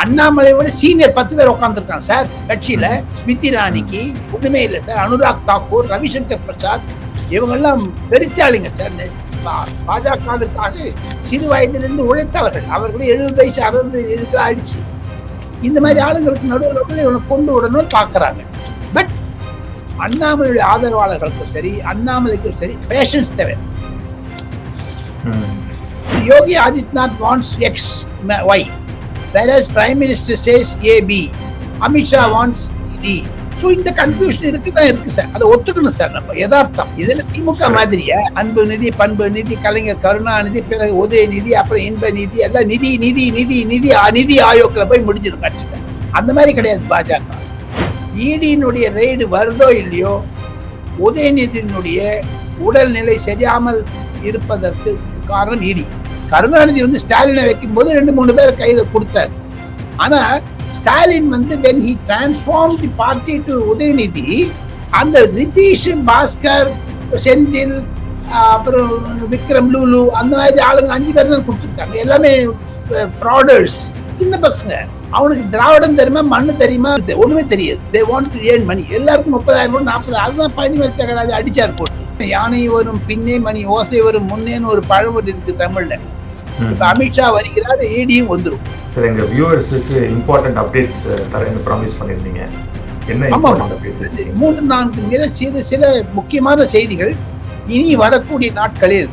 அண்ணாமலையோட senior 10 பேர் உட்காந்துருக்காங்க sir கட்சியில. ஸ்மிருதி இரானிக்கு ஒண்ணுமே இல்லை சார். அனுராக் தாக்கூர், ரவிசங்கர் பிரசாத், இவங்கெல்லாம் பெருச்சாளிங்க சார். பாஜகவிற்காக சிறு வயதிலிருந்து உழைத்தவர்கள். அவர்களே 70 வயசு 60 ஆயிடுச்சு. இந்த மாதிரி ஆளுங்களுக்கு நடுவில் இவனை கொண்டு விடணும்னு பாக்குறாங்க. பட் அண்ணாமலையுடைய ஆதரவாளர்களுக்கும் சரி, அண்ணாமலைக்கும் சரி, பேஷன்ஸ் தேவை. Yogi Adityanath wants X, Y, whereas Prime Minister says AB, Amit Shah wants D. So இந்த கன்ஃபியூஷன் இருக்கு சார். அதை ஒத்துக்கணும் சார். நம்ம யதார்த்தம் இதுல திமுக மாதிரியா அன்பு நிதி, பண்பு நிதி, கலைஞர் கருணாநிதி, பிறகு உதயநிதி, அப்புறம் இன்ப நிதி, எல்லாம் நிதி நிதி நிதி நிதி நிதி ஆயோக்ல போய் முடிஞ்சிடும் கட்சியில. அந்த மாதிரி கிடையாது பாஜக. ஈடியினுடைய ரெய்டு வருதோ இல்லையோ, உதயநிதியினுடைய உடல்நிலை சரியாமல் இருப்பதற்கு காரணம் ஈடி. கருணாநிதி ஸ்டாலினை வைக்கும் போது 2-3 பேர் கையில கொடுத்தாரு. ஆனா Stalin when he transformed the party to Udhayanidhi, அந்த ரிதீஷ், பாஸ்கர், செந்தில், அப்புறம் விக்ரம், லூலு, அந்த மாதிரி ஆளுங்க 5 பேர் தான் கொடுத்துருக்காங்க. எல்லாமே ஃப்ராடர்ஸ், சின்ன பசங்க. அவனுக்கு திராவிடம் தெரியுமா, மண்ணு தெரியுமா, ஒண்ணுமே தெரியாது. they want to earn money. எல்லாருக்கும் 30,000 40,000. அதுதான் பழனிவேல் தியாகராஜன் அடிச்சார் போட்டு. யானை வரும் பின்னே மணி ஓசை வரும் முன்னேன்னு ஒரு பழமொழி இருக்கு தமிழ்ல. இப்ப அமித்ஷா வருகிறார், ஏடியும் வந்துடும். சார், எங்க வியூவர்ஸுக்கு இம்பார்ட்டன்ட் அப்டேட்ஸ் தரேன்னு ப்ராமிஸ் பண்ணிருந்தீங்க. என்ன இம்பார்ட்டன்ட் அப்டேட்ஸ்? 3-4 சில முக்கியமான செய்திகள் இனி வரக்கூடிய நாட்களில்